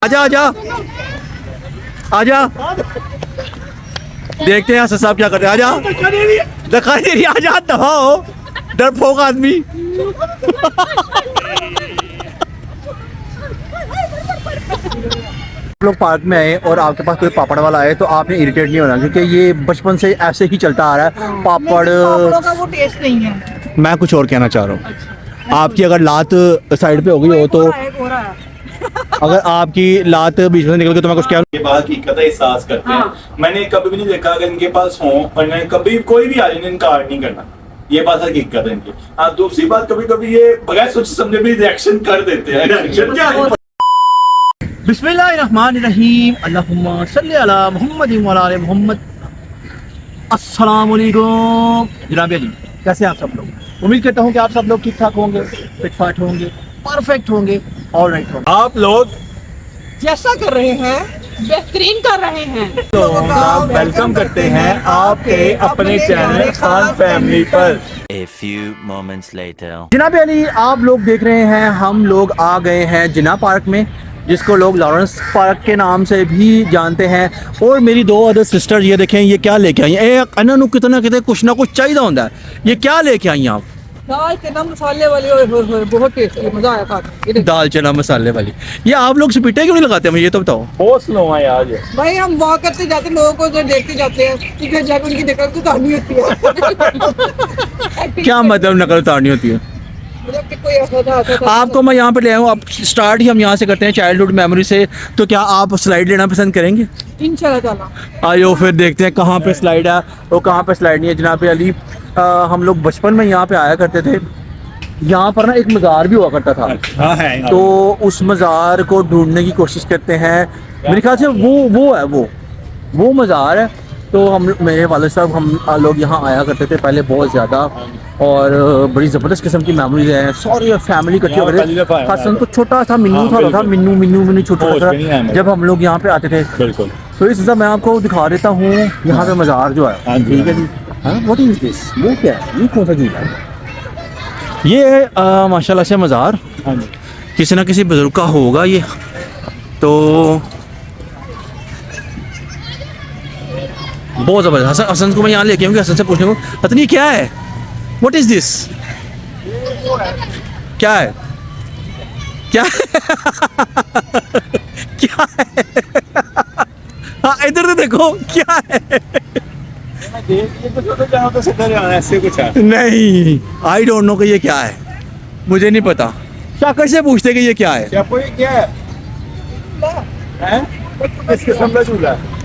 आजा आजा आजा, देखते हैं हसन साहब क्या करते हैं। आजा, दिखाई दे रही, आजा, दफा हो डरपोक आदमी। लोग पार्क में आए और आपके पास कोई पापड़ वाला आए तो आपने इरिटेट नहीं होना, क्योंकि ये बचपन से ऐसे ही चलता आ रहा है। पापड़ का वो टेस्ट नहीं है। मैं कुछ और कहना चाह रहा हूँ। आपकी अगर लात साइड पे हो गई हो तो, अगर आपकी लात बीच में निकल गई तो मैं कुछ कह ये बात की कतई एहसास करते हैं। मैंने कभी भी नहीं देखा अगर इनके पास हो और कभी कोई भी आ जाए इनकार नहीं करना, ये बात हकीकत है इनकी। हाँ, दूसरी बात कभी कभी ये बगैर सोचे समझे भी रिएक्शन कर देते हैं। रिएक्शन क्या है? बिस्मिल्लाहिर्रहमानिर्रहीम, अल्लाहुम्मा सल्ली अला मुहम्मदिन व अला आलि मुहम्मद। अस्सलाम वालेकुम जनाब अली, कैसे हैं आप सब लोग? उम्मीद करता हूँ कि आप सब लोग ठीक ठाक होंगे, फिट फाट होंगे, परफेक्ट होंगे, ऑल राइट होंगे। आप लोग जैसा कर रहे हैं बेहतरीन कर रहे हैं। तो हम वेलकम करते हैं आपके अपने चैनल खान फैमिली पर। A few moments later. जनाब अली, आप लोग देख रहे हैं हम लोग आ गए हैं जिना पार्क में, जिसको लोग लॉरेंस पार्क के नाम से भी जानते हैं। और मेरी दो अदर सिस्टर, ये देखें ये क्या लेके आई हैं। इन्होंने कितना कितने कुछ ना कुछ चाहिए होता है। ये क्या लेके आई हैं आप? दाल चना मसाले वाली, बहुत टेस्टी, मजा आया खा के। दाल चना मसाले वाली। ये आप लोग स्पीटे क्यों नहीं लगाते मुझे ये तो बताओ। बहुत स्लो है यार ये। भाई हम वॉक करते जाते लोगों को जो देखते जाते हैं कि घर जाकर उनकी देखकर तो कहानी होती है। क्या मतलब नकल उतारनी होती है? मतलब कि कोई ऐसा था आपको मैं यहाँ पे ले आऊँ, अब स्टार्ट ही हम यहाँ से करते हैं चाइल्डहुड मेमोरी से। तो क्या आप स्लाइड लेना पसंद करेंगे? इंशाल्लाह ताला। आइयो फिर देखते हैं कहाँ पे स्लाइड है और कहाँ पे स्लाइड नहीं है। जनाब अली, हम लोग बचपन में यहाँ पे आया करते थे। यहाँ पर ना एक मज़ार भी हुआ करता था। हाँ है। तो उस मज़ार को ढूंढने की कोशिश करते हैं। मेरे ख्याल से वो है, वो मज़ार है। तो हम, मेरे वालिद साहब, हम लोग यहाँ आया करते थे पहले बहुत ज़्यादा, और बड़ी ज़बरदस्त किस्म की मेमोरीज हैं। सॉरी फैमिली इकट्ठी हो गए। हसन तो छोटा था, मिन्नू था, मिन्नू छोटा था जब हम लोग यहाँ पे आते थे। बिल्कुल। तो इस वजह मैं आपको दिखा देता हूँ यहाँ पे मज़ार जो है। ठीक है जी। हाँ, व्हाट इज दिस? वो क्या है? ये कौन सा झूला है? ये है माशाल्लाह से मज़ार। किसी ना किसी बुजुर्ग का होगा ये। तो बहुत ज़बरदस्त। हसन को मैं यहाँ लेके आऊँगी, हसन से पूछने को, पता नहीं क्या है, व्हाट इज दिस? क्या है? क्या है? क्या है? हाँ, इधर तो देखो क्या है। ऐसे कुछ है। नहीं, आई डोंट नो कि ये क्या है, मुझे नहीं पता। शाकर से पूछते कि ये क्या है। क्या कोई क्या है? किस किस्म का झूला है?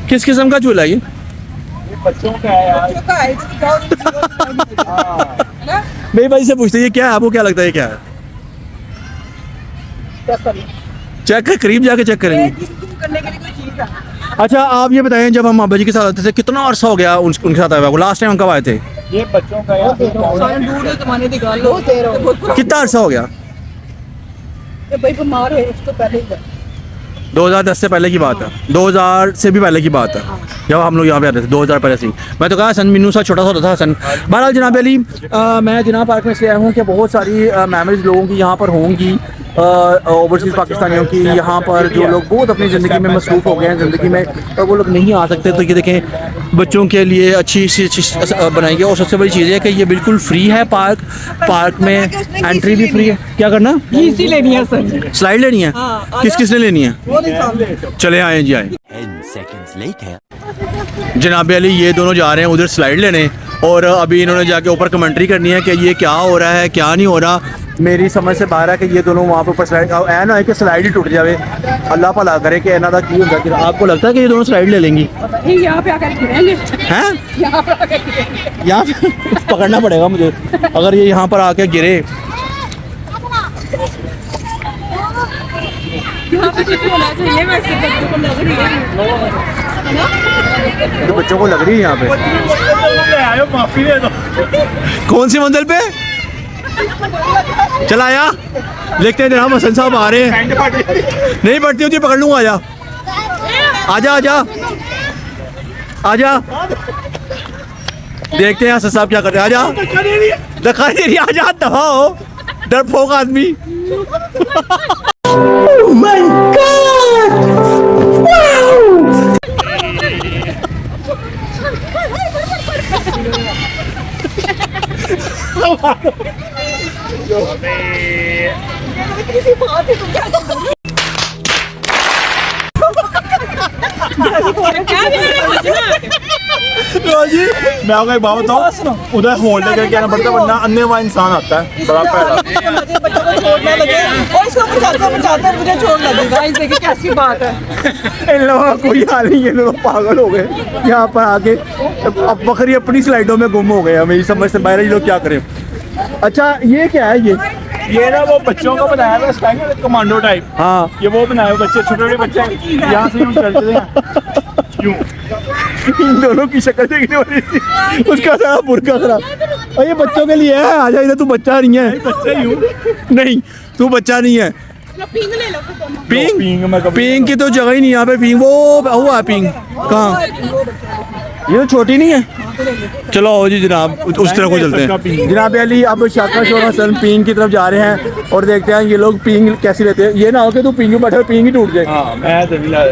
किस किस्म का झूला है ये? बच्चों का है यार। मेरी भाई से पूछते ये क्या है, आपको क्या लगता है ये क्या है? चेक कर, करीब जाके चेक करेंगे। करने के लिए कोई चीज है। अच्छा आप ये बताएं, जब हम अब्बा जी के साथ आते थे कितना अर्सा हो गया उनके साथ आया हुआ? लास्ट टाइम कब आए थे? ये बच्चों का यार। दूर जमाने की गल हो तेरा कितना अर्सा हो गया? भाई बीमार है उसको पहले ही 2010 से पहले की बात है, 2000 से भी पहले की बात है जब हम लोग यहाँ पे आते थे। 2000 पहले से ही मैं तो कहा हसन मिन्नू सा छोटा सा होता था हसन। बहरहाल जनाब अली, मैं जिना पार्क में इसलिए आया हूँ कि बहुत सारी मेमोरीज लोगों की यहाँ पर होंगी, ओवरसीज़ पाकिस्तानियों की। यहाँ पर जो लोग बहुत अपनी ज़िंदगी में मसरूफ़ हो गए हैं ज़िंदगी में, और वो लोग नहीं आ सकते, तो ये देखें बच्चों के लिए अच्छी बनाई गई। और सबसे बड़ी चीज़ है कि ये बिल्कुल फ्री है पार्क में एंट्री भी फ्री है। क्या करना? इसी लेनी है सर। स्लाइड लेनी है? किसने लेनी है? चले आए जी, आए। 10 seconds later. जनाब अली, ये दोनों जा रहे हैं उधर स्लाइड लेने, और अभी इन्होंने जाके ऊपर कमेंट्री करनी है कि ये क्या हो रहा है क्या नहीं हो रहा। मेरी समझ से बाहर है कि ये दोनों वहाँ पे ऊपर स्लाइड, ऐ ना है कि स्लाइड ही टूट जाए। अल्लाह भला करे कि इन्हों का की होगा कि आपको लगता है कि ये दोनों स्लाइड ले लेंगी? यहाँ पे आकर गिरेंगे। हैं? यहाँ पे आकर गिरेंगे। यहाँ पकड़ना पड़ेगा मुझे अगर ये यहाँ पर आके गिरे। यहाँ पे किसी होना चाहिए वैसे बच्चों को लग रही है। तो बच्चों को लग रही है यहाँ पे। माफी दे दो। कौन सी मंजिल पे? चला आया, देखते हैं जनाब हसन साहब आ रहे हैं। नहीं बढ़ती होती, पकड़ लूंगा। आजा आजा आजा आजा, देखते हैं हसन साहब क्या करते हैं। आजा, दिखाई दे रही, आजा, दफा हो डरपोक आदमी। तो जी मैं आपको एक बात बताऊं, उधर होल्ड करके आना पड़ता है वरना अन्य हुआ इंसान आता है बड़ा पैड़ा। मुझे बच्चों को चोट ना लगे और इसको बचाते मुझे चोट लगेगा। इस देखिए कैसी बात है। इन लोगों का कोई हाल नहीं है, लोग पागल हो गए यहाँ पर आके। अब बकरी अपनी स्लाइडों में गुम हो गए, हमें समझ से बाहर ये लोग क्या करें। अच्छा ये क्या है ये ना वो बच्चों को बनाया हुआ स्टाइल है कमांडो टाइप। हाँ ये वो बनाए हुए बच्चे, छोटे छोटे बच्चे यहाँ से यूं चलते हैं यूं। इन दोनों की शक्ल देखने वाली थी, उसका सारा बुरका खराब। और ये बच्चों के लिए है, आ जा इधर, तू बच्चा नहीं है। बच्चे यूं नहीं तू बच्चा नहीं है। पिंग ले लो पिंग में कभी पिंग की तो जगह ही नहीं यहाँ पे। पिंग वो हुआ पिंग कहाँ, ये तो छोटी नहीं है। चलो आओ जी जनाब, उस तरफ को चलते हैं। जनाब अली अब शाका शोरा सन पिंग की तरफ जा रहे हैं और देखते हैं ये लोग पिंग कैसे लेते हैं। ये ना हो कि तू पिंग में बैठे पिंग ही टूट जाए। हाँ मैं तो नहीं ला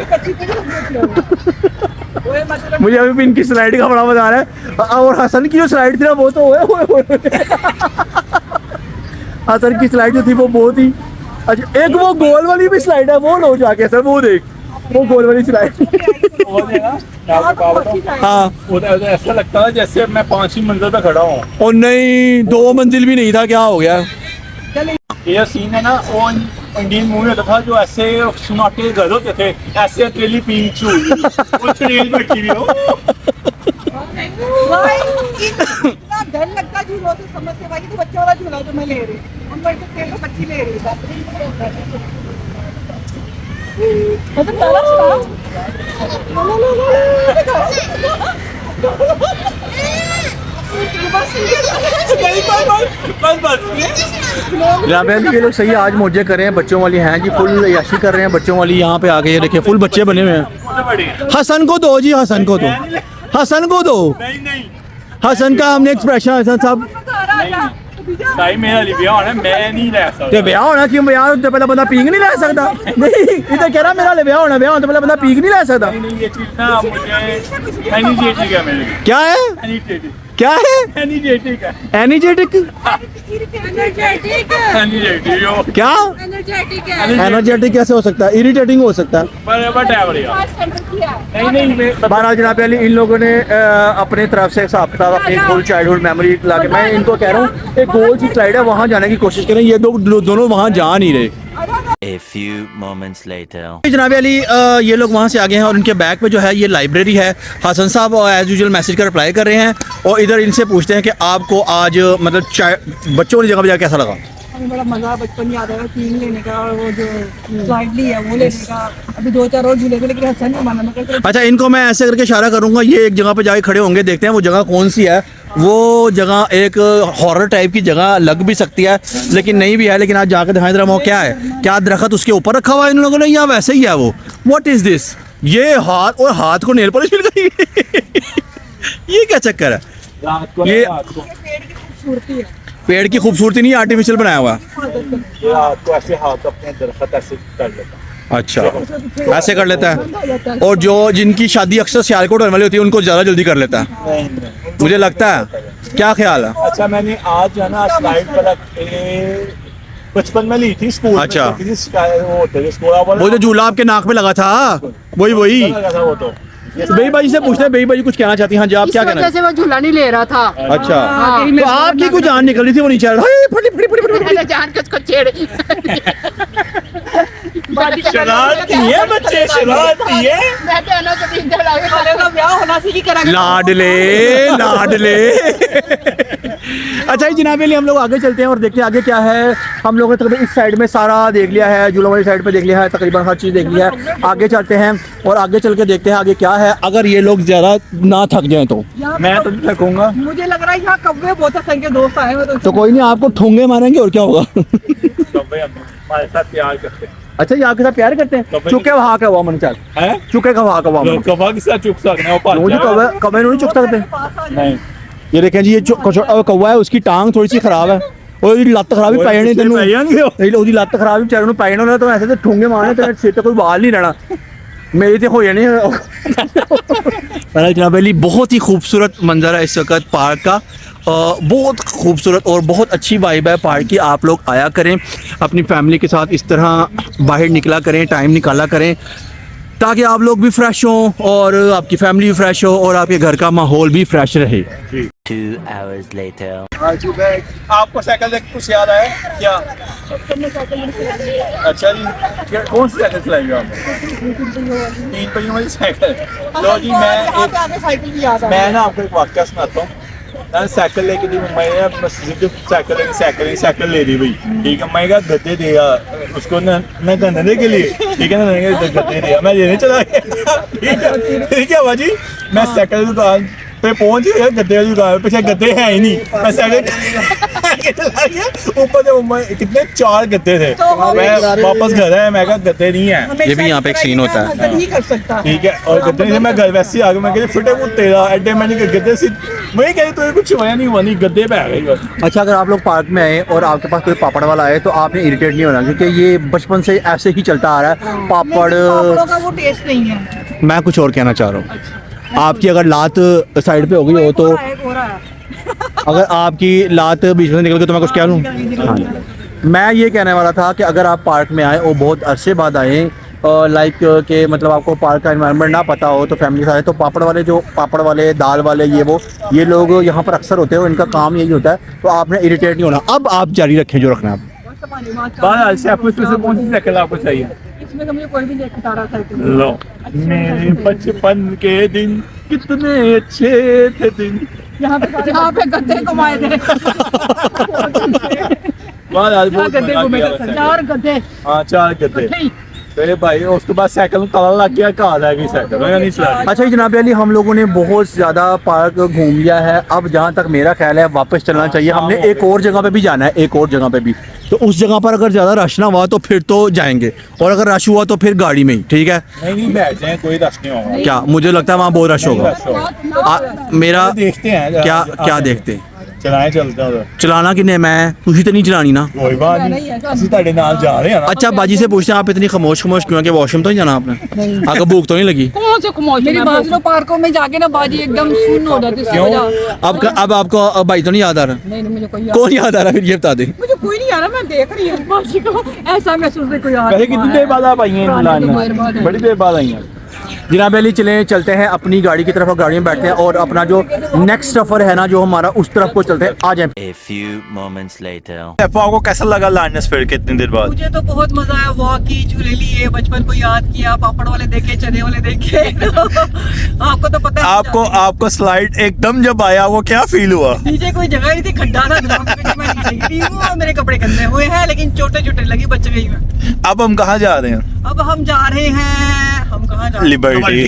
मुझे अभी पिंग की स्लाइड का बड़ा मजा आ रहा है। और हसन की जो स्लाइड थी ना वो तो हसन की स्लाइड जो थी वो बहुत ही अच्छा। एक वो गोल वाली भी स्लाइड है, वो लो जाके सर, वो देख वो गोल वाली स्लाइड। हाँ उधर ऐसा लगता है जैसे मैं 5वीं मंजिल पे खड़ा हूँ। और नहीं 2 मंजिल भी नहीं था, क्या हो गया। ये सीन है ना वो इंडियन मूवी होता था जो ऐसे सुनाटे घर होते थे, ऐसे अकेली पिंक वो ट्रेन बैठी हुई हो। इतना डर लगता झूलों से, समझते भाई तो बच्चा वाला झूला जो मैं ले रही हूँ, हम बड़े पेड़ को बच्ची ले रही ये लोग सही आज मौजे कर रहे हैं, बच्चों वाली हैं जी, फुल याशी कर रहे हैं बच्चों वाली। यहाँ पे आके ये देखिए फुल बच्चे बने हुए हैं। हसन को दो जी, हसन को दो, हसन को दो। नहीं हसन का हमने एक्सप्रेशन, हसन साहब भाई मेरा लिया होना, मैं नहीं ले सकता। ते ब्याह होना क्यों, ब्याह तो पहले बंदा पीक नहीं ले सकता। नहीं इधर कह रहा मेरा ब्याह होना, ब्याह तो पहले बंदा पीक नहीं ले सकता। नहीं ये चीज ना मुझे एनर्जेटिक है मेरे लिए। क्या है, एनर्जेटिक क्या है, एनर्जेटिक है, एनर्जेटिक एनर्जेटिक यो क्या, एनर्जेटिक कैसे हो सकता है, इरिटेटिंग हो सकता है। बट है बढ़िया। नहीं मैं बहरहाल जनाब अली इन लोगों ने अपने तरफ से हिसाब किताब अपनी फुल चाइल्डहुड मेमोरी ला के, मैं इनको कह रहा हूँ एक गोल सी स्लाइड है वहाँ जाने की कोशिश करें। ये दोनों वहाँ जा नहीं रहे। A few moments later. जनाब अली ये लोग वहाँ से आ गए हैं और उनके बैग पे जो है ये लाइब्रेरी है। हसन साहब एज यूजुअल मैसेज का रिप्लाई कर रहे हैं और इधर इनसे पूछते हैं कि आपको आज मतलब बच्चों वाली जगह पर जाकर कैसा लगा। हमें बड़ा मजा बचपन याद आया, टीम लेने का और वो जो स्लाइड ली है वो लेने का। अभी 2-4 और झूले थे लेकिन हसन नहीं माना। मैं अच्छा इनको मैं ऐसे करके इशारा करूंगा, ये एक जगह पे जाके खड़े होंगे, देखते हैं वो जगह कौन सी है। वो जगह एक हॉरर टाइप की जगह लग भी सकती है लेकिन नहीं भी है, लेकिन आज जाकर दिखाएं जरा वो क्या है, क्या दरख्त उसके ऊपर रखा हुआ है इन लोगों ने या वैसे ही है वो। व्हाट इज दिस, ये हाथ और हाथ को नेल पॉलिश मिल गई। ये क्या चक्कर है, रात को ये पेड़ की खूबसूरती है। पेड़ की खूबसूरती नहीं आर्टिफिशियल बनाया हुआ। ये रात को ऐसे हाथ अपने दरख्त ऐसे कर लेता। अच्छा ऐसे कर लेता है, और जो जिनकी शादी अक्सर सियालकोट होने वाली होती है उनको ज़्यादा जल्दी कर लेता है मुझे लगता है। क्या ख्याल है। अच्छा मैंने आज जो है ना स्लाइड पर बचपन में ली थी स्कूल। अच्छा। में वो होते थे स्कूल, वो जो झूला आपके नाक पे लगा था वही वो तो बेई भाई से पूछते हैं, बेई भाई कुछ कहना चाहती हैं। हाँ जी आप क्या कहना जैसे वो झूला नहीं ले रहा था। अच्छा तो आपकी कुछ जान निकल रही थी वो नीचे मैंने जान के उसको छेड़ शरारती है बच्चे, शरारती है। मैं कहना तो तीन जगह आगे साले का ब्याह होना सी करेंगे। लाडले लाडले। अच्छा जी जनाब हम लोग आगे चलते हैं और देखते हैं आगे क्या है। हम लोगों ने तकरीबन इस साइड में सारा देख लिया है, झूलों वाली साइड पे देख लिया है, तकरीबन हर चीज़ देख लिया है। आगे चलते हैं और आगे चल के देखते हैं आगे क्या है, अगर ये लोग ज़्यादा ना थक जाएं तो। मैं तो नहीं थकूंगा। मुझे लग रहा है यहाँ कब्बे बहुत संख्या दोस्त आए हुए तो कोई नहीं, आपको ठोंगे मारेंगे और क्या होगा। हमारे साथ प्यार करते हैं। अच्छा ये आपके साथ प्यार करते हैं। चुके वहाँ का हुआ मन चाल हैं? चुके का वहाँ का हुआ मन कबा के साथ चुप सकते हैं। कबे नहीं चुक सकते। नहीं ये देखें जी ये कौवा है, उसकी टांग थोड़ी सी खराब है, ਉਹਦੀ ਲੱਤ ਖਰਾਬ ਹੀ ਪੈ ਜਾਣੀ ਤੈਨੂੰ ਪੈ ਜਾਣਗੇ ਉਹ। ਨਹੀਂ ਉਹਦੀ ਲੱਤ ਖਰਾਬ ਹੀ ਚਾਰੇ ਨੂੰ ਪੈ ਜਾਣਾ ਉਹਨੇ ਤਾਂ ਐਸੇ ਤੇ ਠੂੰਗੇ ਮਾਰਨੇ ਤੇਰੇ ਸਿਰ ਤੇ ਕੋਈ ਵਾਲ ਨਹੀਂ ਰਹਿਣਾ मेरी तो हो जाने जनाब अली बहुत ही खूबसूरत मंजर है इस वक्त पार्क का बहुत खूबसूरत और बहुत अच्छी वाइब है पार्क की। आप लोग आया करें अपनी फैमिली के साथ इस तरह बाहर निकला करें टाइम निकाला करें ताकि आप लोग भी फ्रेश हों और आपकी फैमिली भी फ्रेश हो और आपके घर का माहौल भी फ्रेश रहे। 2 hours later. आपको साइकिल देख कुछ याद आया क्या? अच्छा जी, कौन सी साइकिल चलाई आपने? 3 पहियों वाली साइकिल। लो जी, साइकिल भी याद मैं ना आपको एक वाक्य सुनाता हूँ। मैं साइकिल लेके दी, मैं मस्जिद साइकिल ले दी भाई, ठीक है। मैं कहा गद्दे दे यार उसको ना, मैं गन्ने के लिए, ठीक है ना, गद्दे दिया, मैं लेने चला गया, ठीक है बाजी। मैं साइकिल की दुकान पे पहुंच गया, गद्दे वाली दुकान पे गद्दे है ही नहीं, मैं साइकिल चला गया ऊपर से, कितने 4 गद्दे थे। मैं वापस घर आया, मैं कहा गद्दे नहीं है। ये भी यहाँ पे एक सीन होता है। नहीं कर सकता। ठीक है, और गद्दे नहीं थे, मैं घर वैसे ही आ गया, मैं कहती फिटे वो तेरा एडे, मैंने गद्दे से वही कही तो कुछ हुआ नहीं हुआ नहीं, गद्दे पे आ गई बस। अच्छा, अगर आप लोग पार्क में आए और आपके पास कोई पापड़ वाला आए तो आपने इरिटेट नहीं होना क्योंकि ये बचपन से ऐसे ही चलता आ रहा है। पापड़ों का वो टेस्ट नहीं है। मैं कुछ और कहना चाह रहा हूँ, आपकी अगर लात साइड पे हो गई हो तो अगर आपकी लात बीच में निकल गई तो मैं कुछ कह लूँ। हाँ, मैं ये कहने वाला था कि अगर आप पार्क में आए और बहुत अरसे बाद आए लाइक के मतलब आपको पार्क का एनवायरनमेंट ना पता हो तो फैमिली के साथ, तो पापड़ वाले दाल वाले ये लोग यहाँ पर अक्सर होते हैं, इनका काम यही होता है। तो आपने इरिटेट नहीं होना। अब आप जारी रखें जो रखना है। बाहर से आपको इसमें से कौन सी साइकिल आपको चाहिए? इसमें तो मुझे कोई भी नहीं खिला साइकिल। लो, मेरे बचपन के दिन कितने अच्छे थे दिन। यहाँ पे गद्दे घुमाए थे। बाहर आज बहुत गद्दे घूमे थे, 4 गद्दे। हाँ 4 गद्दे। तो भाई उसके बाद साइकिल में ताला लग गया, कहाँ रह गई साइकिल, मैं नहीं चला। अच्छा जनाब अली, हम लोगों ने बहुत ज़्यादा पार्क घूम लिया है। अब जहाँ तक मेरा ख्याल है वापस चलना चाहिए। हमने एक और जगह पे भी जाना है, एक और जगह पे भी। तो उस जगह पर अगर ज़्यादा रश ना हुआ तो फिर तो जाएंगे, और अगर रश हुआ तो फिर गाड़ी में ही, ठीक है? नहीं बैठ जाए, कोई रश नहीं होगा। क्या मुझे लगता है वहाँ बहुत रश होगा। मेरा देखते हैं क्या देखते हैं? चलाएं, चलते हैं। चलाना किन्ने, मैं तुझी तो नहीं चलानी ना। कोई बात नहीं, ਅਸੀਂ ਤੁਹਾਡੇ ਨਾਲ जा रहे हैं ना। अच्छा बाजी से पूछते हैं आप इतनी खामोश क्यों कि वॉशरूम तो नहीं जाना आपने? आपको भूख तो नहीं लगी? कौन से खमोश मेरी बाजू पार्कों में जाके ना बाजी एकदम सुन्न हो जाती है। अब आपको भाई तो नहीं याद आ रहा? नहीं मुझे कोई कौन याद आ रहा फिर ये बता दे। मुझे कोई नहीं आ रहा, मैं देख रही हूँ बाजी को, ऐसा महसूस नहीं कोई आ वैसे कितनी देर बाद आप आई हैं मिलान? बड़ी देर बाद आई हैं। जनाब अली चलते हैं अपनी गाड़ी की तरफ, गाड़ी में बैठते हैं और अपना जो नेक्स्ट सफर है ना जो हमारा, उस तरफ को चलते हैं। आ जाए। A few moments later. आपको कैसा लगा लार्नेस फिर कितनी देर बाद? मुझे तो बहुत मजा आया, वॉक की, झूले लिए, बचपन को याद किया, पापड़ वाले देखे, चने वाले देखे। आपको तो पता है। आपको स्लाइड एकदम जब आया वो क्या फील हुआ? नीचे कोई जगह नहीं थी, खड्डा था, मैं नीचे गिरी हूँ और मेरे कपड़े गंदे हुए हैं, लेकिन छोटे लगी, बच गई मैं। अब हम कहाँ जा रहे हैं? अब हम जा रहे हैं, हम कहाँ जा रहे हैं? लिबर्टी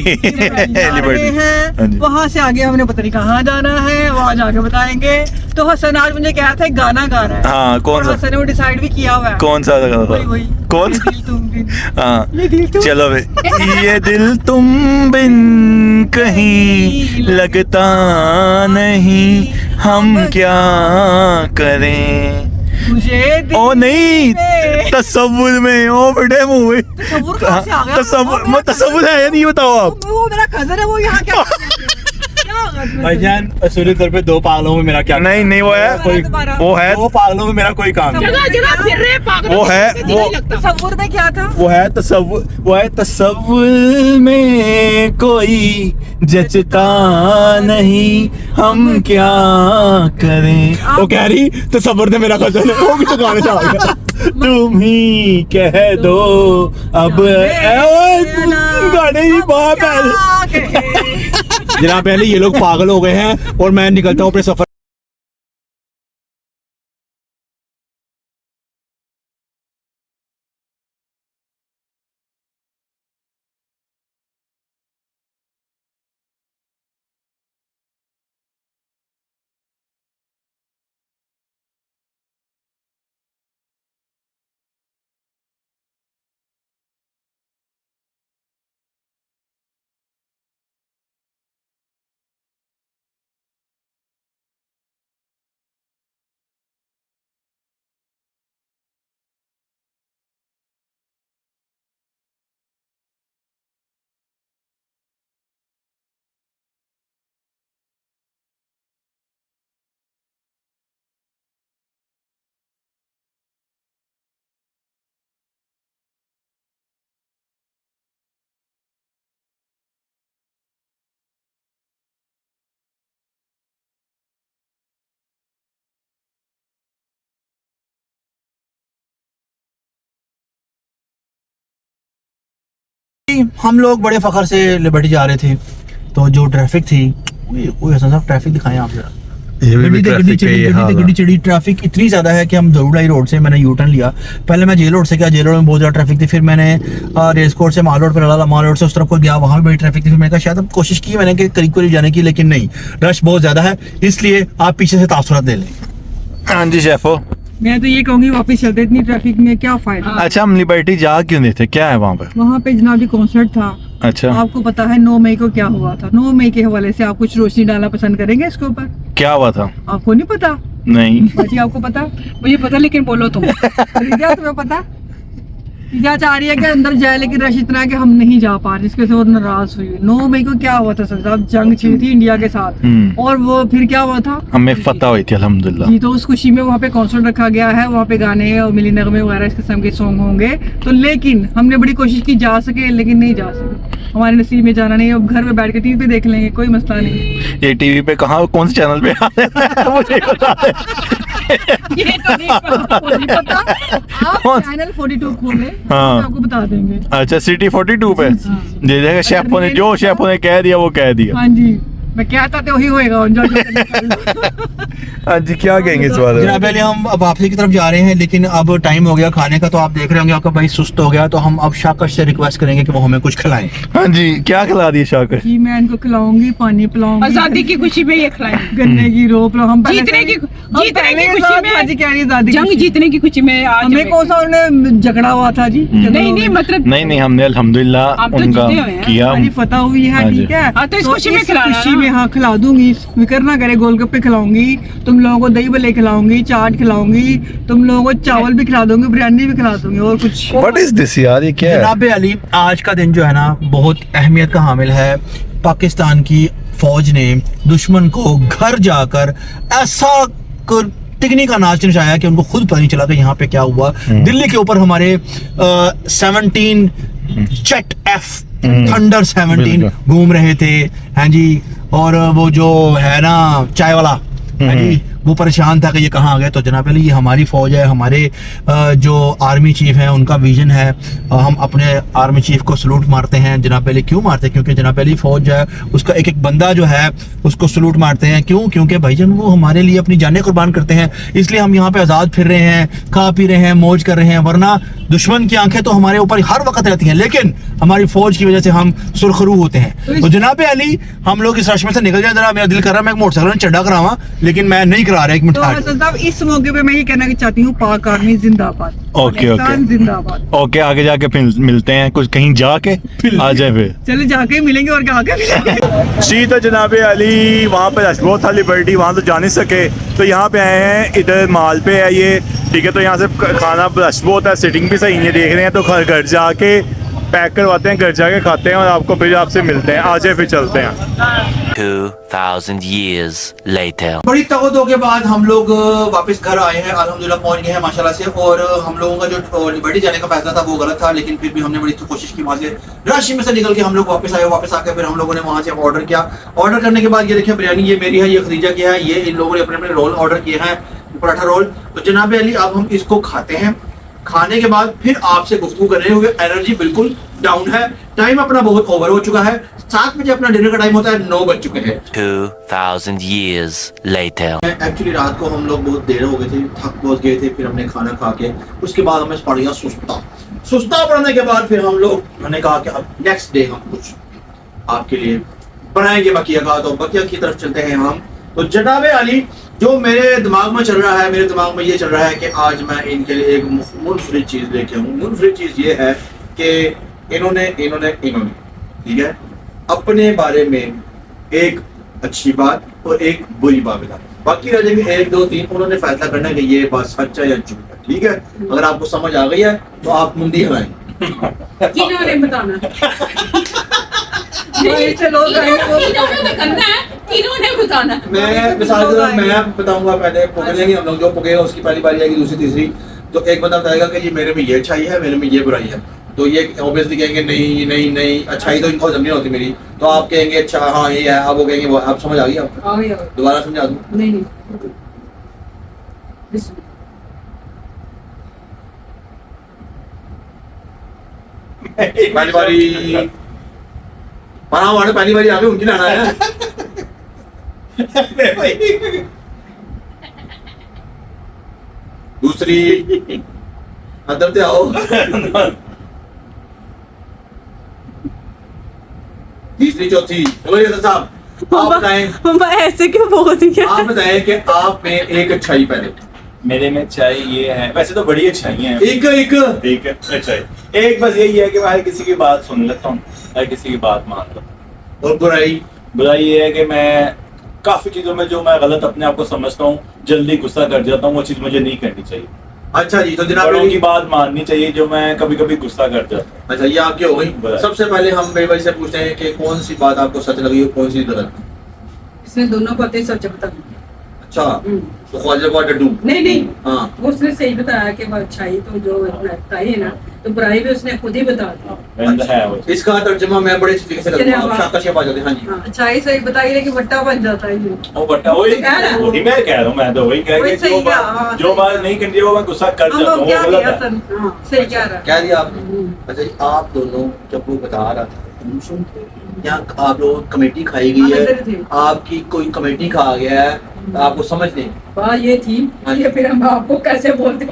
हैं। वहाँ से आगे हमने पता नहीं कहाँ जाना है, वहाँ जाके बताएंगे। तो हसन आज मुझे कह रहा था गाना गा रहा है। हाँ, कौन सा? हसन ने वो डिसाइड भी किया हुआ है। कौन सा गाना था? वही कौन सा? ये दिल तुम बिन। हाँ, ये दिल तुम। चलो भाई। ये दिल तुम बिन कहीं लगता नहीं, हम क्या करें? मुझे ओ नहीं, तस्वुर में, ओ बड़े मुंह तस्वुर कहाँ से आ गया? तस्वुर है या नहीं, बताओ आप। वो मेरा कजन है, वो यहाँ क्या भाईजान असुरी तौर पे 2 पागलों में मेरा क्या? नहीं वो है, वो है 2 पागलों में मेरा कोई काम नहीं। जगह फिर रहे पागल। वो है वो तस्वुर में क्या था? वो है तस्वुर में कोई जचता नहीं, हम क्या करें? वो कह रही तस्वर ने मेरा कजन है, वो भी तो गाने चला गया। तुम ही कह दो अब, गाने ही बाप है। जनाब पहले ये लोग पागल हो गए हैं और मैं निकलता हूँ अपने सफर। हम लोग बड़े फखर से लिबर्टी जा रहे थे, तो जो ट्रैफिक थी, कोई हसन साहब ट्रैफिक दिखाएं आप जरा। गड्डी चढ़ी, ट्रैफिक इतनी ज्यादा है कि हम जरूर रोड से मैंने यू टर्न लिया। पहले मैं जेल रोड से गया, जेल रोड में बहुत ज्यादा ट्रैफिक थी, फिर मैंने रेस कोर्स से माल रोड पर डाला, माल रोड से उस तरफ को गया, वहां भी बड़ी ट्रैफिक थी। फिर मैंने कहा शायद अब कोशिश की मैंने कि करीब करीब जाने की, लेकिन नहीं, रश बहुत ज्यादा है, इसलिए आप पीछे से तासुरात ले लें। हाँ जी शेफो। मैं तो ये कहूंगी वापस चलते, इतनी ट्रैफिक में क्या फायदा। अच्छा हम लिबर्टी जा क्यों नहीं थे, क्या है वहाँ पे? वहाँ पे जनाबी कॉन्सर्ट था। अच्छा आपको पता है 9 मई को क्या हुआ था? 9 मई के हवाले से आप कुछ रोशनी डालना पसंद करेंगे इसके ऊपर? क्या हुआ था? आपको नहीं पता? नहीं। बाजी आपको पता? मुझे पता, लेकिन बोलो तुम। रिजा तुम्हें पता? रिजा चाह रही है कि अंदर जाए, लेकिन रश इतना है कि हम नहीं जा पा रहे, जिसके से वो नाराज हुई। 9 मई को क्या हुआ था सर साहब? जंग छिड़ी थी इंडिया के साथ, और वो फिर क्या हुआ था? हमें फतह हुई थी अल्हम्दुलिल्लाह जी। तो उस खुशी में वहाँ पे कॉन्सर्ट रखा गया है, वहाँ पे गाने और मिली नगमे वगैरह इस किस्म के सॉन्ग होंगे। तो लेकिन हमने बड़ी कोशिश की जा सके, लेकिन नहीं जा सके, हमारे नसीब में जाना नहीं। अब घर में बैठ के टीवी पे देख लेंगे, कोई मसला नहीं। ये टीवी पे कहाँ, कौन से चैनल पे आ रहा है? मुझे बता दे। ये तो नहीं पता। आप चैनल 42 खोलें, हाँ। आपको बता देंगे। अच्छा सिटी 42 पे दे देगा शेफो ने, जो शेफो ने कह दिया वो कह दिया। हाँ जी, मैं कहता तो वही होएगा। हाँ जी, क्या कहेंगे इस बारे में? जनाब अली, हम अब वापसी की तरफ जा रहे हैं, लेकिन अब टाइम हो गया खाने का, तो आप देख रहे होंगे आपका भाई सुस्त हो गया, तो हम अब शाकर से रिक्वेस्ट करेंगे कि वो हमें कुछ खिलाएं। हाँ जी, क्या खिला दिए शाकर? जी मैं इनको खिलाऊंगी, पानी पिलाऊंगी, आजादी की खुशी में ये खिलाएं। गन्ने की रोप लो। हम जीतने की खुशी में, जी कह रही है जंग जीतने की खुशी में आज हमें कौन सा उन्हें झगड़ा हुआ था जी? नहीं नहीं मतलब नहीं हमने अल्हम्दुलिल्लाह आप तो उनका जीते हुए हैं। किया। हमारी फतह हुई है, हाँ जी। ठीक है। हाँ, तो इस खुशी में खिलाना खुशी ना। में हाँ खिला दूंगी, फिक्र ना करे। गोलगप्पे खिलाऊंगी, तुम लोगों को दही भल्ले खिलाऊंगी, चाट खिलाऊंगी, तुम लोगों को चावल भी खिला दूंगी, बिरयानी भी खिला दूंगी, और कुछ। व्हाट इज दिस यार, ये क्या है? जनाब अली, आज का दिन जो है ना बहुत अहमियत का हामिल है। पाकिस्तान की फौज ने दुश्मन को घर जाकर ऐसा टिकनी का नाच नचाया कि उनको खुद पता नहीं चला कि यहाँ पे क्या हुआ। दिल्ली के ऊपर हमारे 17 जेट एफ थंडर 17 घूम रहे थे। हाँ जी, और वो जो है ना चाय वाला, हाँ जी, वो परेशान था कि ये कहाँ आ गए। तो जनाब अली, ये हमारी फौज है, हमारे जो आर्मी चीफ हैं उनका विजन है। हम अपने आर्मी चीफ को सलूट मारते हैं। जनाब अली क्यों मारते हैं? क्योंकि जनाब अली फौज जो है उसका एक एक बंदा जो है उसको सलूट मारते हैं। क्यों? क्योंकि भाईजान वो हमारे लिए अपनी जानें कुर्बान करते हैं, इसलिए हम यहाँ पे आज़ाद फिर रहे हैं, खा पी रहे हैं, मौज कर रहे हैं। वरना दुश्मन की आंखें तो हमारे ऊपर हर वक्त रहती हैं, लेकिन हमारी फौज की वजह से हम सुरखरू होते हैं। तो जनाब अली, हम लोग इस रश में से निकल जाए। जरा मेरा दिल कर रहा है मैं एक मोटरसाइकिल में चढ़ा करावा, लेकिन मैं नहीं करा रहा। एक मिनट तो हसन साहब, इस मौके पे मैं ये कहना चाहती हूँ, पाक आर्मी जिंदाबाद, ओके पाकिस्तान जिंदाबाद। ओके, आगे जाके फिर मिलते हैं, कुछ कहीं जाके आ जाए फिर। चले जाके ही मिलेंगे, और क्या आगे मिलेंगे। जी तो जनाब अली, वहाँ पर रश बहुत था लिबर्टी, वहाँ तो जा नहीं सके, तो यहाँ पे आए हैं, इधर माल पे है ये, ठीक है। तो यहाँ से खाना रश बहुत है, सिटिंग भी सही नहीं देख रहे हैं, तो घर जाके पैक करवाते हैं, घर जाके खाते हैं, और आपको फिर आपसे मिलते हैं। आज फिर चलते हैं। 2000 years later. बड़ी तगदो के बाद हम लोग वापस घर आए हैं, अल्हम्दुलिल्लाह पहुंच गए हैं माशाल्लाह से। और हम लोगों का जो लिबर्टी जाने का फैसला था वो गलत था, लेकिन फिर भी हमने बड़ी कोशिश की, वहाँ से रश में से निकल के हम लोग वापस आए। वापस आकर फिर हम लोगों ने वहाँ से ऑर्डर किया। ऑर्डर करने के बाद ये देखिए बिरयानी, ये मेरी है, ये खदीजा की है, ये इन लोगों ने अपने अपने रोल ऑर्डर किए हैं, पराठा रोल। तो जनाब अली, अब हम इसको खाते हैं। खाने के बाद फिर आपसे गुफ्तगू कर रहे हुए, एनर्जी बिल्कुल डाउन है, टाइम अपना बहुत ओवर हो चुका है। 7 बजे अपना डिनर का टाइम होता है, 9 बज चुके हैं। 2000 years later. एक्चुअली रात को हम लोग बहुत देर हो गए थे, थक बहुत गए थे, फिर हमने खाना खा के उसके बाद हमें पड़ गया सुस्ता पड़ने के बाद फिर हम लोग हमने कहा कि अब नेक्स्ट डे हम कुछ आपके लिए बनाएंगे बकिया का। तो बकिया की तरफ चलते हैं हम। तो जनाब अली, जो मेरे दिमाग में चल रहा है, मेरे दिमाग में ये चल रहा है कि आज मैं इनके लिए एक मुनफरिद चीज़ लेके आऊँ। मुनफरिद चीज़ ये है कि इन्होंने ठीक है, अपने बारे में एक अच्छी बात और एक बुरी बात बता, बाकी रह जाएंगे 1 2 3, उन्होंने फैसला करना है कि ये बात सच है या झूठ है, ठीक है। अगर आपको समझ आ गई है तो आप मुंडी हिलाएं। किन्होंने बताना किन्होंने बताना। मैं मिसाल के तौर मैं बताऊंगा, पहले पुगे लेंगे हम लोग, जो पुगेगा उसकी पहली बारी आएगी, दूसरी तीसरी। तो एक बंदा बताएगा कि जी मेरे में ये अच्छाई है, मेरे में ये बुराई है। तो ये ऑब्वियसली कहेंगे नहीं नहीं नहीं, अच्छाई तो इनको जमीन होती मेरी, तो आप कहेंगे अच्छा हाँ ये है, अब वो कहेंगे वो। आप समझ आ गई आपको? दोबारा समझा दूं? नहीं पहली बारी पढ़ा हुआ पहली बारी आगे उनकी लाना है। दूसरी अंदर से आओ। तीसरी चौथी चलो ये साहब आप बताएं, मम्मा ऐसे क्यों बोल दिया? आप बताएं कि आप में एक अच्छाई पहले मेरे में अच्छाई ये है, वैसे तो बड़ी अच्छाइयाँ हैं। एक एक ठीक है, अच्छाई एक बस यही है कि मैं हर किसी की बात सुन लेता हूँ, हर किसी की बात मान लेता हूँ। और बुराई बुराई ये है कि मैं काफी चीजों में जो मैं गलत अपने आप को समझता हूँ जल्दी गुस्सा कर जाता हूँ, वो चीज मुझे नहीं करनी चाहिए। अच्छा जी, तो जनाब बड़ों मेरी की बात माननी चाहिए, जो मैं कभी कभी गुस्सा कर जाता हूँ। अच्छा ये आपकी हो गई। बुराई। सबसे पहले हम मेरे भाई से पूछते हैं कि कौन सी बात आपको सच लगी और कौन सी गलत। इसने दोनों बातें सच बता दी। अच्छा तो ख्वाजा का डड्डू। नहीं नहीं, हाँ वो उसने सही बताया कि वो अच्छाई तो जो बताई है ना, तो बुराई भी उसने खुद ही बता दी। गंद है वो चीज़। इसका तर्जुमा मैं बड़े तरीके से चलिए करूंगा, अब आप शाका शेफ आ जाते हैं। हाँ जी हाँ, अच्छाई सही बताई लेकिन बट्टा बन जाता है ये। वो बट्टा वही कह रहा है। वही मैं कह रहा हूँ, मैं तो वही कह वही रहा सही हूँ, कहा, हाँ, जो सही। बात नहीं करनी है वो मैं गुस्सा कर हम जाता लोग हूँ, क्या वो गलत किया है। सन? हाँ, सही कह रहा है। कह दिया आपने। अच्छा जी आप दोनों जब वो बता रहा था तुम सुनते यहाँ आप लोग कमेटी खाई गई हम है, इधर थे। आपकी कोई कमेटी खा गया है, आपको समझ नहीं। बात ये थी, ये फिर हम आपको कैसे बोलते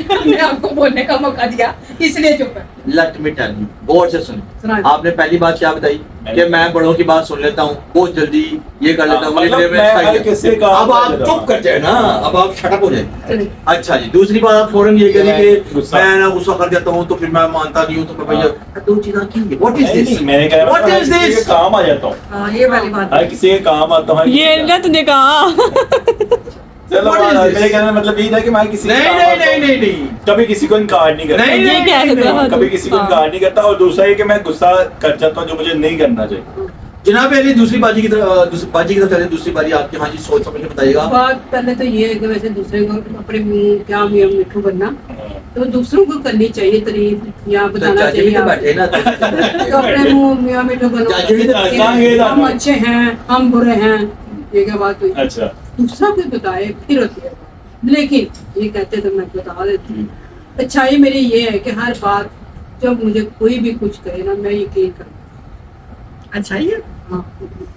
हमने आपको बोलने का मौका दिया इसलिए चुप है। लेट मी टेल यू, गौर से सुनो। सुनाइए। आपने पहली बात क्या बताई कि मैं बड़ों की बात सुन लेता हूँ, बहुत जल्दी ये कर लेता हूँ, मतलब मेरे में मैं अच्छा हर ही है। किसी का अब आप कर देता चुप हूँ। कर जाए ना, अब आप शटअप हो जाए। चलिए। अच्छा जी दूसरी बात आप फौरन ये करिए कि गुस्सा। मैं ना गुस्सा कर जाता हूँ तो फिर मैं मानता नहीं हूँ, तो मैं भैया दो चीजें की व्हाट इज नहीं, दिस, नहीं, मैंने कहा व्हाट मैं इज हर किसी के दिस। काम आ जाता हूँ, हाँ ये वाली बात हर किसी के काम आता हूँ, हर किसी ये के- ना तूने कहा। चलो What is बात- this? मेरे कहने का मतलब यही था कि मैं किसी के नहीं काम नहीं आता नहीं हूँ। नहीं नहीं कभी किसी को इनकार नहीं करता, नहीं, ये क्या है? नहीं, कभी किसी को इनकार नहीं करता, और दूसरा ये कि मैं गुस्सा कर जाता हूँ जो मुझे नहीं करना चाहिए। जनाब अली दूसरी बाजी की तरफ चले, दूसरी बारी आपकी। हाँ जी सोच समझ के बताइएगा। बात पहले तो ये है कि वैसे दूसरे को अपने मुंह क्या मियाँ मिठू बनना, तो दूसरों को करनी चाहिए तारीफ या बताना चाची भी चाहिए तो बैठे ना तो अपने मुंह मियाँ मिठू बनो चाची भी तो हंसाएंगे ना। हम अच्छे हैं हम बुरे हैं, ये क्या बात हुई? अच्छा दूसरा कोई बताए फिर होती है, लेकिन ये कहते तो मैं बता देती हूँ। अच्छाई मेरी ये है कि हर बात जब मुझे कोई भी कुछ कहे ना मैं यकीन करूँ। अच्छा ये हाँ,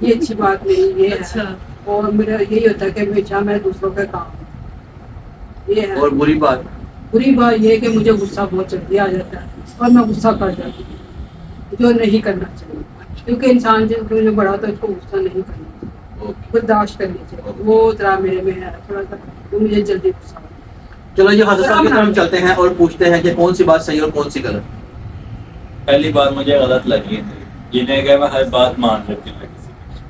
ये अच्छी बात मेरी ये है। अच्छा। और मेरा यही होता है कि हमेशा मैं दूसरों का काम, ये है। और बुरी बात बुरी बात ये है कि मुझे गुस्सा बहुत जल्दी आ जाता है और मैं गुस्सा कर जाती हूँ, जो नहीं करना चाहिए, क्योंकि इंसान जो बड़ा होता है उसको गुस्सा नहीं करना चाहिए, बर्दाश्त करनी चाहिए। वो तरह मेरे में है थोड़ा सा, तो मुझे जल्दी गुस्सा आता है। चलो ये हादसा साहब की तरफ चलते हैं और पूछते हैं कि कौन सी बात सही और कौन सी गलत। पहली बात मुझे गलत लगी है, जिन्हें कहा मैं हर बात मान लेती हूँ किसी की।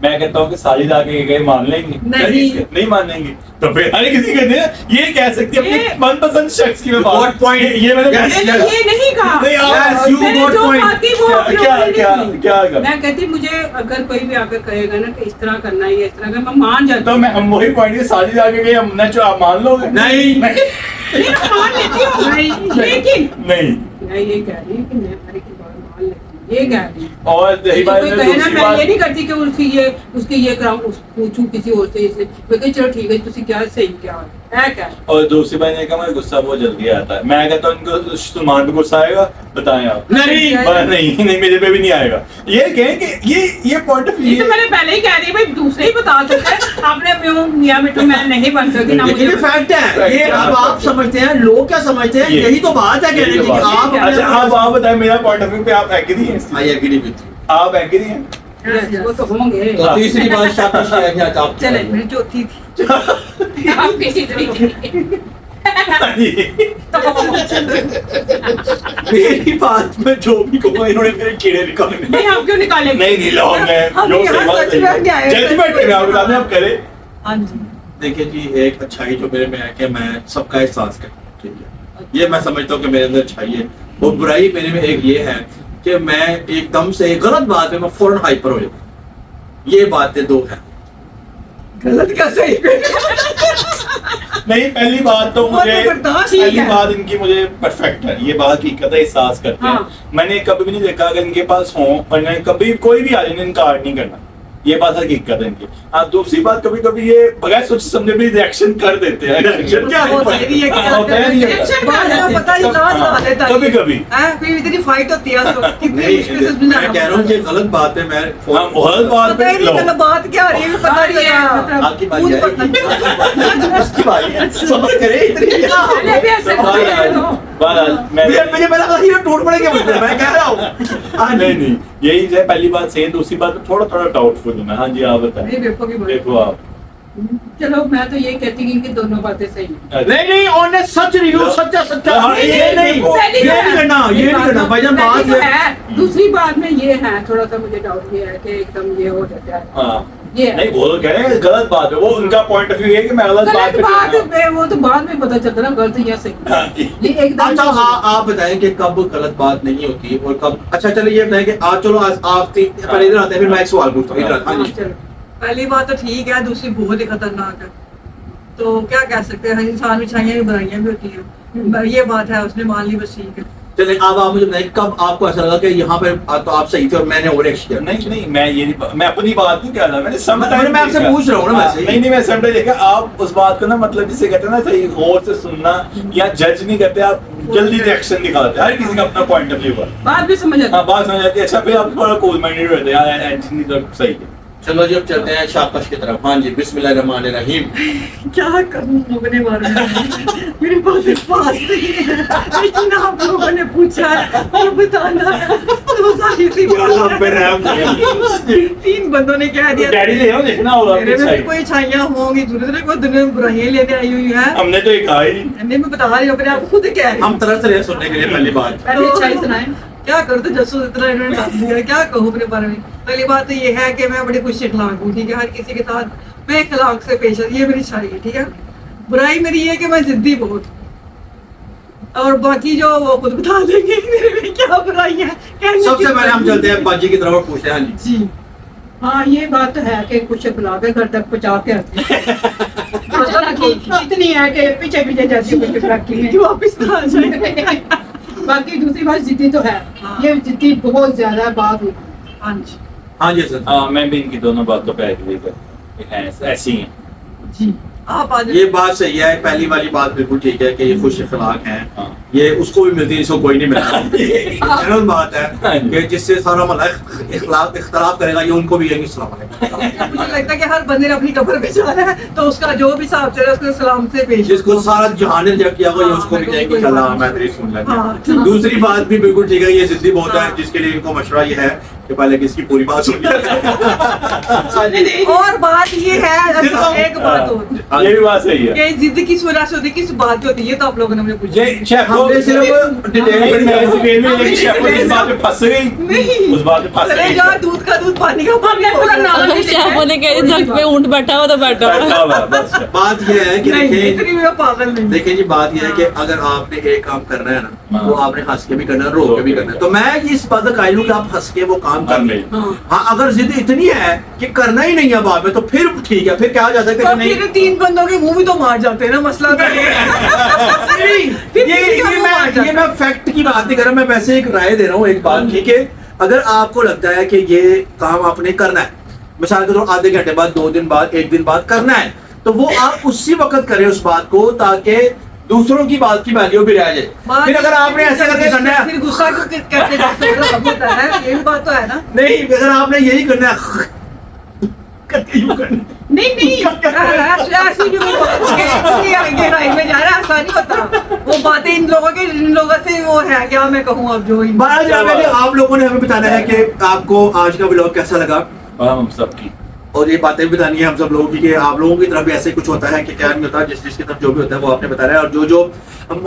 मैं कहता हूँ कि साजिद आके कहे मान लेंगे, नहीं मानेंगे, तो फिर हर किसी कहते हैं ये कह सकती है अपनी मनपसंद शख्स की मैं बात। Got point. ये मैंने Yes, yes. ये नहीं कहा। नहीं, आप- Yes, you मैंने got जो point. बात की वो क्या अपने क्या ऊपर क्या नहीं की। क्या कर मैं कहती मुझे अगर कोई भी आकर कहेगा ना कि इस तरह करना है या इस तरह का, मैं मान जाती तो हूँ। मैं हम वही पॉइंट साजिद आके कहे हमने जो आप मान लोगे नहीं नहीं, मैं मान लेती हूँ, लेकिन नहीं। मैं ये कह रही हूँ कि मैं हर एक बात मान लेती हूँ, ये कह रही हूँ। और रही बात कोई में कहे ना दूसरी मैं ये बात, नहीं करती कि उसकी ये कराऊं, पूछूं किसी और से, इसलिए मैं कहती चलो ठीक है तुसी क्या सही क्या है क्या। और दूसरी बात ये का मुझे गुस्सा बहुत जल्दी आता है। मैं कहता हूँ इनको सुलेमान पे गुस्सा आएगा, बताएं आप। नहीं नहीं नहीं मेरे पे भी नहीं आएगा। ये कहें कि ये पॉइंट ऑफ ये व्यू तो मैंने पहले ही कह दी भाई, दूसरे ही बता सकते हैं अपने मियाँ मिठू मैं नहीं बन सकती ना लेकिन ये मुझे। फैक्ट है, ये अब आप समझते हैं, लोग क्या समझते हैं, ये- यही तो बात है कहने की कि आप अच्छा आप बताएं मेरा पॉइंट ऑफ व्यू पे आप एग्री हैं इस चीज़ आई एग्री विद से? आप एग्री हैं? Yes, वो तो होंगे। तो तीसरी बात शाबाश है कि आप चले मेरी चौथी थी। आप किसी तरीके मेरी बात में जो भी कहूँगा इन्होंने मेरे कीड़े निकाले। नहीं हम क्यों निकालेंगे? नहीं नहीं लो मैं हम जो यहाँ सही बात सच में क्या है? जजमेंट है आप बता दें आप करें। हाँ जी। देखिए जी एक अच्छाई जो मेरे में है कि मैं सबका एहसास करता हूँ, ठीक है, ये मैं समझता हूँ कि मेरे अंदर अच्छाई है। और बुराई मेरे में एक ये है कि मैं एकदम से गलत बात में मैं फौरन हाइपर हो जाता हूँ। ये बातें दो हैं। गलत क्या सही? नहीं पहली बात तो वो तो मुझे बर्दाश्त ही पहली है। बात इनकी मुझे परफेक्ट है, ये बात हकीकत है, एहसास करते हाँ। हैं। मैंने कभी भी नहीं देखा अगर इनके पास हो और इन्हें कभी कोई भी आ जाए इन्हें इनकार नहीं करना, ये बात हकीकत है इनकी। हाँ, दूसरी बात कभी कभी ये बगैर सोचे समझे भी रिएक्शन कर देते हैं। रिएक्शन क्या होता ही नहीं है कि होता ही नहीं है। बाद में पता नहीं लाज ला देता है। कभी कभी हैं, फिर इतनी फाइट होती है उसको कितनी नहीं, मुश्किल से मैं समझाना कह रहा हूँ कि गलत बात है। मैं हाँ, बहुत बात पता ही नहीं चला बात क्या हो रही है, भी पता नहीं चला। आपकी बात खुद है पता उसकी बात है। सब्र करे इतनी मुझे पता था ये टूट पड़ेंगे मुझे, मैं कह रहा हूँ। नहीं यही है पहली बात सही है। दूसरी बात थोड़ा डाउटफुल हूँ मैं। हाँ जी आप बताएं। नहीं बेवकूफी बोल। देखो आप चलो मैं तो ये कहती हूँ कि दोनों बातें सही हैं। नहीं ऑन सच रिव्यू सच्चा सच्चा हाँ, ये नहीं करना, ये नहीं करना भाईजान। बात पहली तो है, दूसरी बात में ये है, थोड़ा सा मुझे डाउट ये है कि एकदम ये हो जाता है। हाँ ये है। नहीं वो तो कह रहे हैं गलत बात है। वो उनका पॉइंट ऑफ व्यू है कि मैं गलत बात गलत बात है, वो तो बाद में पता चलता ना गलत या सही। हाँ जी। ये एकदम अच्छा आप बताएं कि कब गलत बात नहीं होती और कब। अच्छा चलिए ये बताएं कि आज चलो आज आप पहले इधर आते हैं, फिर मैं एक सवाल पूछता हूँ इधर। हाँ जी चलो पहली बात तो ठीक है, दूसरी बहुत ही खतरनाक है। तो क्या कह सकते हैं, इंसान में अच्छाइयाँ भी बुराइयां भी होती हैं। ये बात है, उसने मान ली, बस ठीक है। चलिए अब आप मुझे बताएं कब आपको ऐसा लगा कि यहाँ पर तो आप सही थे और मैंने ओवर एक्ट किया। नहीं मैं अपनी बात नहीं कर रहा। मैंने समटाइम मैं आपसे पूछ रहा हूँ ना वैसे ही। नहीं मैं समटाइम देखा आप उस बात को ना मतलब जिसे कहते हैं ना सही गौर से सुनना या जज नहीं करते। आप जल्दी रिएक्शन दिखाते हैं। हर किसी का अपना पॉइंट ऑफ व्यू है। बात भी समझ आती हाँ बात समझ आती है। अच्छा फिर आप थोड़ा कूल माइंडेड रहते हैं यार एंजनी तो सही है। चलो जी अब चलते हैं शाबाश की तरफ। हाँ जी बिस्मिल्लाहिर्रहमानिर्रहीम। क्या करूं अपने बारे में, मेरे पास पास नहीं है, लेकिन आप लोगों ने पूछा है और बताना है तो जाहिर सी बात है। तीन बंदों ने कह दिया डैडी ले आओ देखना होगा मेरे में भी कोई अच्छाइयां होंगी, जरूरत नहीं कोई दुनिया में बुराइयां लेने आई हुई है। हमने तो ये कहा ही नहीं। मैं बता रही हूँ, अपने आप खुद कह रही हूँ। हम तरस रहे हैं सुनने के लिए पहली बात। पहले अच्छाई सुनाएं। क्या कर दो जसो इतना इन्होंने डाल दिया, क्या कहूँ अपने बारे में। पहली बात तो ये है कि मैं बड़ी खुश इखलाक हूँ, ठीक है। हर किसी के साथ मैं इखलाक से पेश है, ये मेरी अच्छाई है, ठीक है। बुराई मेरी ये है कि मैं जिद्दी बहुत, और बाकी जो वो खुद बता देंगे मेरे में क्या बुराई है। सबसे पहले हम चलते हैं बाजी की तरफ और पूछते हैं। हाँ जी जी हाँ ये बात तो है कि कुछ बुला के घर तक पहुँचा के आती है। इतनी है कि पीछे पीछे जाती है कुछ रखी कि वापिस ना आ जाए। बाकी दूसरी बात जिद्दी तो है। हाँ। ये जिद्दी बहुत ज्यादा बात हुई। हाँ जी हाँ जी सर। हाँ मैं भी इनकी दोनों बातों पे एग्री कर ऐसी हैं। जी आप आज ये बात सही है। पहली वाली बात बिल्कुल ठीक है कि ये खुश इखलाक हैं। हाँ। ये उसको भी मिलती है जिसको कोई नहीं मिलता। जनरल बात है कि जिससे सारा मतलब इख्तलाफ करेगा ये उनको भी यही सलाम अलैकुम। मुझे लगता है कि हर बंदे ने अपनी कब्र पे जाना है, तो उसका जो भी हिसाब चले उसको सलाम से पेश। जिसको सारा जहान ने रिजेक्ट किया हुआ ये हाँ, उसको भी बिल्कुल जाएगी कोई चला बात मैं तेरी सुन लेंगे। हाँ। दूसरी बात भी बिल्कुल ठीक है। ये जिद्दी बहुत है हाँ। जिसके लिए इनको मशवरा ये है कि पहले किसकी पूरी बात सुन और बात ये है, अच्छा, एक बात और ये भी बात सही है। कि जिद किस वजह से होती है, किस बात पे होती है, ये तो आप लोगों ने मुझे पूछा। ये शेफो हमने सिर्फ डिटेल शेफो इस बात पे फंस गई। नहीं। उस बात पे फंस चले गई। जाओ, दूध का दूध पानी का पानी। पूरा नाम नहीं शाह ने कह दी दरख्त पे ऊंट बैठा हुआ तो बैठा हुआ। बैठा हुआ, बस। बात ये है कि नहीं देखिए इतनी मैं पागल नहीं। देखिए जी बात ये है कि अगर आपने एक काम करना है ना तो आपने हंस के भी करना है, रो के भी करना है। तो मैं इस बात का कायल हूं कि आप हंस के वो काम कर लें। हाँ अगर जिद इतनी है कि करना ही नहीं है बाद में तो फिर ठीक है। फिर क्या हो जा सकता है तो कि फिर तीन बंदों के मुंह भी तो मार जाते हैं ना, मसला तो ये है। फिर किसी का मुंह मार जाता ये है। मैं फैक्ट की बात नहीं कर रहा। मैं वैसे एक राय दे रहा हूँ एक बात की कि अगर आपको लगता है कि ये काम आपने करना है, मिसाल के तौर आधे घंटे बाद, 2 दिन बाद, 1 दिन बाद करना है, तो वो आप उसी वक्त करें उस बात को ताकि दूसरों की बात की वैल्यू भी रह जाए। फिर अगर आपने ऐसे करके करना है फिर गुस्सा क्यों करके होता है, ये भी बात तो है ना। नहीं अगर आपने यही करना है करके यूं करना नहीं ऐसी भी वो बात है, गहराई में जा रहा है, ऐसा नहीं होता। वो बातें इन लोगों से वो है, क्या मैं कहूँ अब जो आप लोगों ने हमें बताना है कि आपको आज का व्लॉग कैसा लगा हम सबकी और ये बातें भी बतानी है हम सब लोगों की कि आप लोगों की तरफ भी ऐसे कुछ होता है कि क्या नहीं होता। जिसकी तरफ जो भी होता है वो आपने बताया है और जो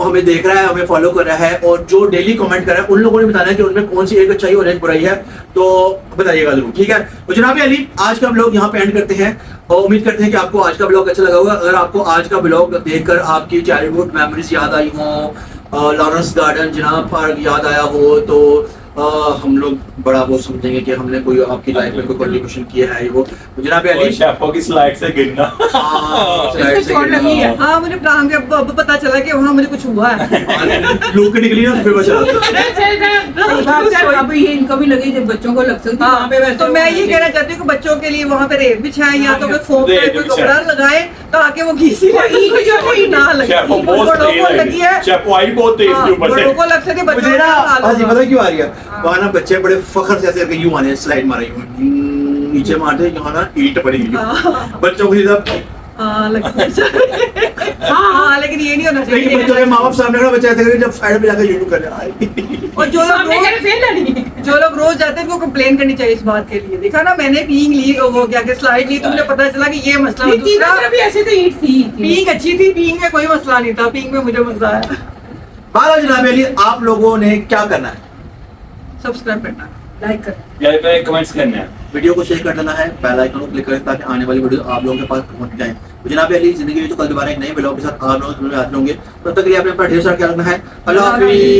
हमें देख रहा है, हमें फॉलो कर रहा है और जो डेली कमेंट कर रहा है उन लोगों ने बताना है कि उनमें कौन सी एक अच्छाई और एक बुराई है, तो बताइएगा जरूर, ठीक है। तो जनाब अली आज का ब्लॉग यहाँ पे एंड करते हैं और उम्मीद करते हैं कि आपको आज का ब्लॉग अच्छा लगा होगा। अगर आपको आज का ब्लॉग देखकर आपकी चाइल्डहुड मेमोरीज याद आई हो, लॉरेंस गार्डन जनाब पार्क याद आया हो, तो हम लोग बड़ा वो समझेंगे कि हमने कोई आपकी लाइफ में कोई कंट्रीब्यूशन किया है वो जनाब और अली शेफों की स्लाइड से गिरना slide से चोट लगी है। हाँ मुझे प्राण के अब पता चला कि वहाँ मुझे कुछ हुआ है लूक निकली ना फिर बचा अब ये इनको भी लगी जब बच्चों को लग सकती है हाँ, वहाँ पे वैसे तो मैं ये कहना चाहती हूँ कि बच्चों के लिए वहाँ पे रेत बिछाएं या तो कोई फोम का रेत कोई बिछाएं। कपड़ा लगाए ताकि वो घिसी ईंट जो है, ईंट ना लगे शेफों बहुत बड़ों को तेज लगी है है शेफों आई बहुत तेज हाँ, थी ऊपर बड़ों को से लग सकती है बच्चों मुझे को ना हाल हंसी होगा। पता क्यों आ रही है वहाँ ना बच्चे बड़े फखर से ऐसे करके यूं आने स्लाइड मारे यूं नीचे मारते यहाँ ना ईंट पड़ी हुई बच्चों को सीधा हाँ लगता है हाँ लेकिन ये नहीं होना लेकिन बच्चों के चाहिए माँ बाप सामने खड़ा बच्चा ऐसे करे जब साइड पे जाकर यूं कर रहा है और सामने कह रहे फेल है नहीं जो लोग रोज जाते हैं उनको कंप्लेन करनी चाहिए इस बात के लिए देखा ना मैंने पींग ली वो क्या कि स्लाइड ली तो मुझे पता चला कि ये मसला है। तीनों दूसरा तरफ भी ऐसे तो ईंट थी पींग अच्छी थी पींग में कोई मसला नहीं था पींग में मुझे मजा आया बाला जनाब अली आप लोगों ने क्या करना है सब्सक्राइब करना लाइक कर यार मैं कमेंट्स करने हैं वीडियो को शेयर कर देना है बेल आइकन को क्लिक करें ताकि आने वाली वीडियो आप लोगों के पास पहुंच जाए तो जनाब अली जिंदगी में तो कल दोबारा एक नए ब्लॉग के साथ आप लोग हाजिर होंगे तब तक के लिए अपने ढेर सारा ख्याल रखना है अल्लाह हाफिज़।